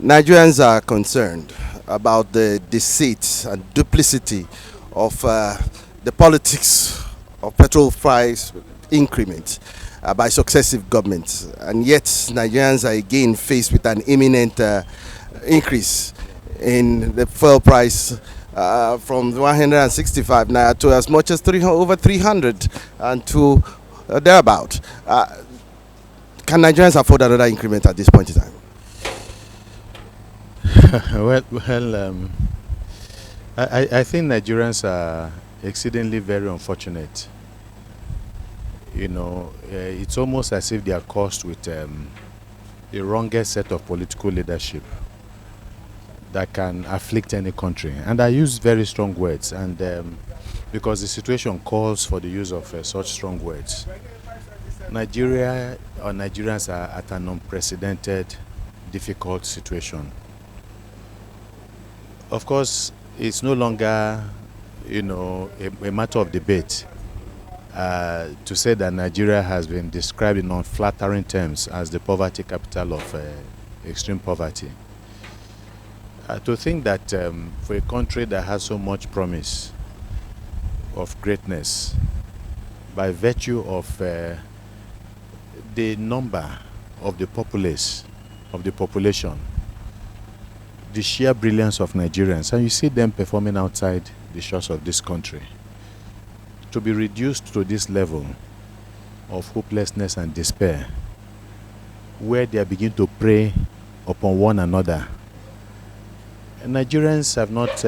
Nigerians are concerned about the deceit and duplicity of the politics of petrol price increment by successive governments, and yet Nigerians are again faced with an imminent increase in the fuel price from 165 naira to as much as over 300 and to thereabout. Can Nigerians afford another increment at this point in time? I think Nigerians are exceedingly very unfortunate. It's almost as if they are cursed with the wrongest set of political leadership that can afflict any country. And I use very strong words, and because the situation calls for the use of such strong words. Nigerians are at an unprecedented, difficult situation. Of course, it's no longer, a matter of debate to say that Nigeria has been described in unflattering terms as the poverty capital of extreme poverty. To think that for a country that has so much promise of greatness, by virtue of the number of the populace, of the population, the sheer brilliance of Nigerians, and you see them performing outside the shores of this country, to be reduced to this level of hopelessness and despair, where they begin to prey upon one another. And Nigerians have not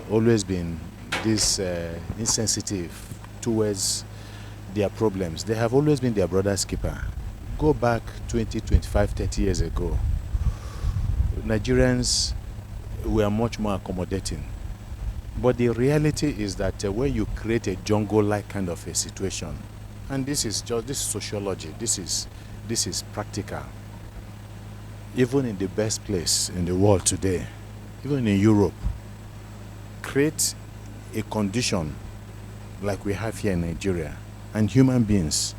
always been this insensitive towards their problems. They have always been their brother's keeper. Go back 20, 25, 30 years ago, Nigerians were much more accommodating. But the reality is that when you create a jungle-like kind of a situation, and this is sociology, this is practical. Even in the best place in the world today, even in Europe, create a condition like we have here in Nigeria, and human beings,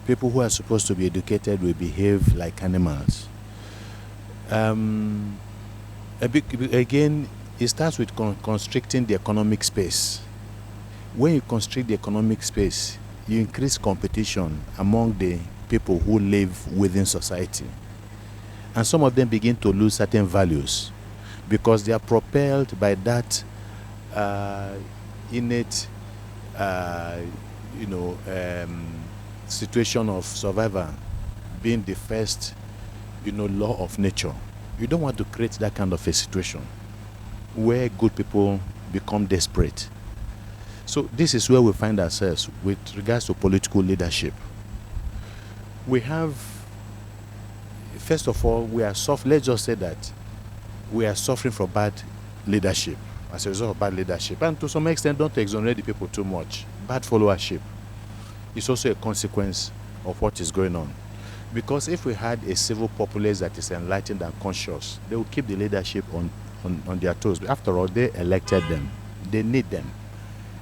people who are supposed to be educated, will behave like animals. Again, it starts with constricting the economic space. When you constrict the economic space, you increase competition among the people who live within society. And some of them begin to lose certain values because they are propelled by that innate situation of survival being the first law of nature. You don't want to create that kind of a situation where good people become desperate. So this is where we find ourselves with regards to political leadership. We have, first of all, let's just say that we are suffering from bad leadership, as a result of bad leadership. And to some extent, don't exonerate the people too much. Bad followership is also a consequence of what is going on. Because if we had a civil populace that is enlightened and conscious, they will keep the leadership on their toes. After all, they elected them. They need them.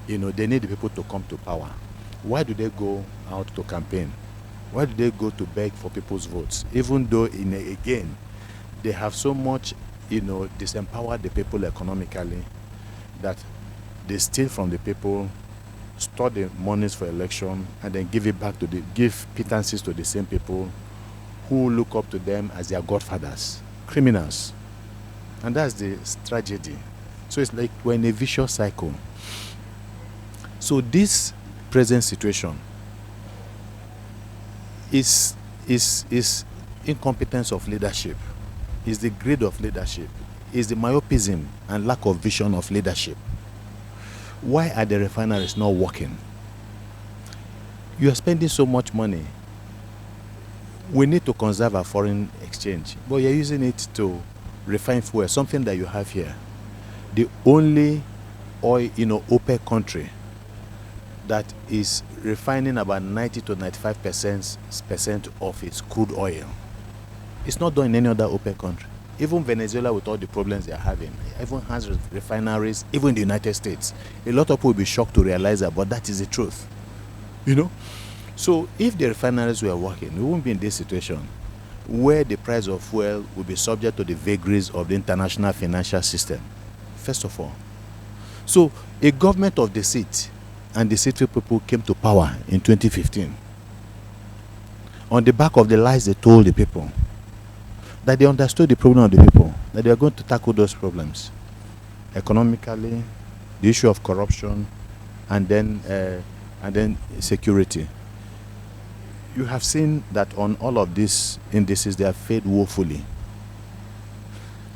They need the people to come to power. Why do they go out to campaign? Why do they go to beg for people's votes? Even though, again, they have so much, disempowered the people economically that they steal from the people, store the monies for election, and then give pittances to the same people who look up to them as their godfathers, criminals. And that's the tragedy. So it's like we're in a vicious cycle. So this present situation is incompetence of leadership, is the greed of leadership, is the myopism and lack of vision of leadership. Why are the refineries not working? You are spending so much money. We need to conserve our foreign exchange, but you're using it to refine fuel, something that you have here. The only oil, OPEC country that is refining about 90 to 95% of its crude oil. It's not done in any other OPEC country. Even Venezuela, with all the problems they are having, even has refineries, even in the United States. A lot of people will be shocked to realize that, but that is the truth. So if the refineries were working, we wouldn't be in this situation. where the price of fuel will be subject to the vagaries of the international financial system, first of all. So a government of the seat and the city people came to power in 2015 on the back of the lies they told the people, that they understood the problem of the people, that they are going to tackle those problems economically, the issue of corruption, and then security. You have seen that on all of these indices, they have failed woefully.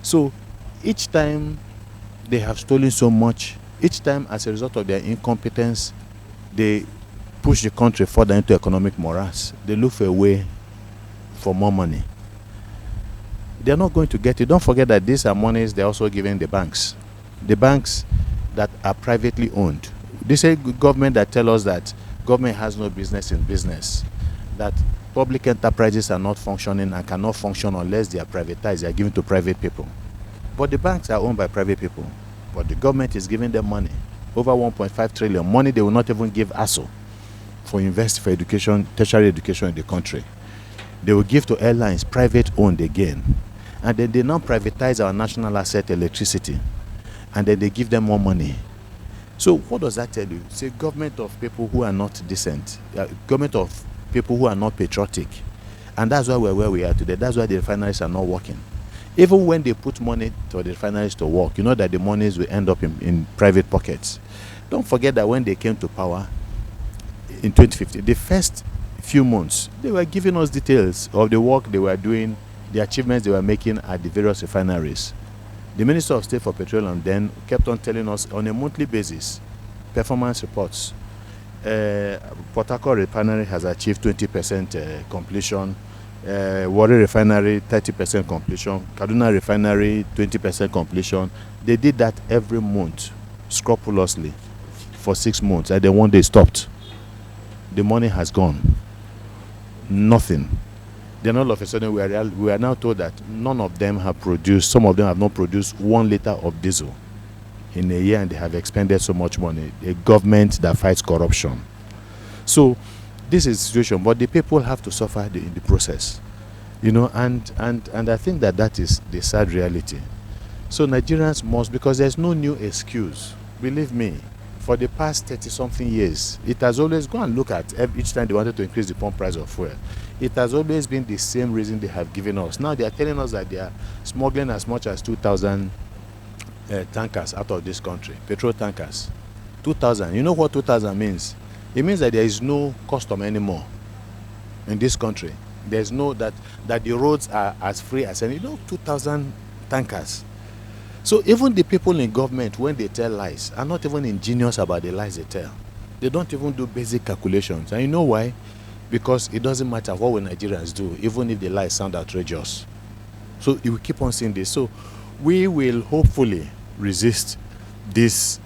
So each time they have stolen so much, each time as a result of their incompetence, they push the country further into economic morass. They look for a way for more money. They are not going to get it. Don't forget that these are monies they're also giving the banks. The banks that are privately owned. This is government that tell us that government has no business in business, that public enterprises are not functioning and cannot function unless they are privatized, they are given to private people. But the banks are owned by private people. But the government is giving them money, over 1.5 trillion, money they will not even give ASO for invest for education, tertiary education in the country. They will give to airlines, private owned again. And then they now privatize our national asset, electricity. And then they give them more money. So what does that tell you? It's a government of people who are not decent, government of people who are not patriotic. And that's why we're where we are today. That's why the refineries are not working. Even when they put money to the refineries to work, you know that the monies will end up in private pockets. Don't forget that when they came to power in 2015, the first few months, they were giving us details of the work they were doing, the achievements they were making at the various refineries. The Minister of State for Petroleum then kept on telling us on a monthly basis, performance reports. Port Harcourt Refinery has achieved 20% completion. Warri Refinery, 30% completion. Kaduna Refinery, 20% completion. They did that every month, scrupulously, for 6 months. And then one day stopped. The money has gone. Nothing. Then all of a sudden we are now told that none of them have produced, some of them have not produced 1 liter of diesel in a year, and they have expended so much money. A government that fights corruption. So this is the situation, but the people have to suffer in the process, you know, and I think that is the sad reality. So Nigerians must, because there's no new excuse. Believe me, for the past 30-something years, it has always, go and look at each time they wanted to increase the pump price of fuel. It has always been the same reason they have given us. Now they are telling us that they are smuggling as much as 2,000 tankers out of this country, petrol tankers. 2,000. You know what 2,000 means? It means that there is no custom anymore in this country. There's no, that the roads are as free as any, 2,000 tankers. So even the people in government, when they tell lies, are not even ingenious about the lies they tell. They don't even do basic calculations. And you know why? Because it doesn't matter what we Nigerians do, even if the lies sound outrageous. So you will keep on seeing this. So we will hopefully resist this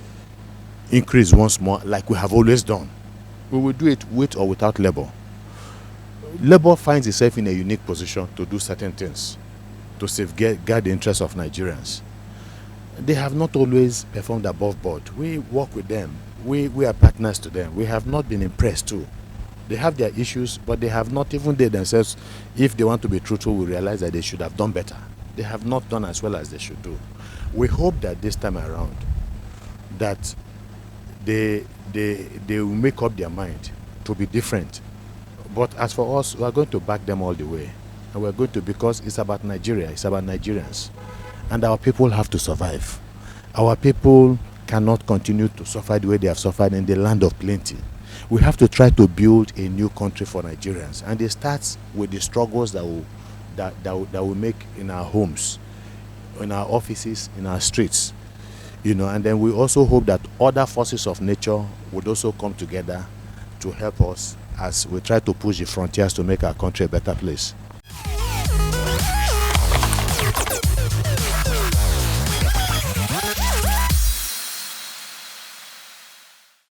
increase once more, like we have always done. We will do it with or without labor. Labor finds itself in a unique position to do certain things, to safeguard the interests of Nigerians. They have not always performed above board. We work with them. We are partners to them. We have not been impressed too. They have their issues, but they have not, even they themselves, if they want to be truthful, we realize that they should have done better. They have not done as well as they should do. We hope that this time around, that they will make up their mind to be different. But as for us, we are going to back them all the way. And we're going to, because it's about Nigeria, it's about Nigerians. And our people have to survive. Our people cannot continue to suffer the way they have suffered in the land of plenty. We have to try to build a new country for Nigerians. And it starts with the struggles that we make in our homes, in our offices, in our streets. And then we also hope that other forces of nature would also come together to help us as we try to push the frontiers to make our country a better place.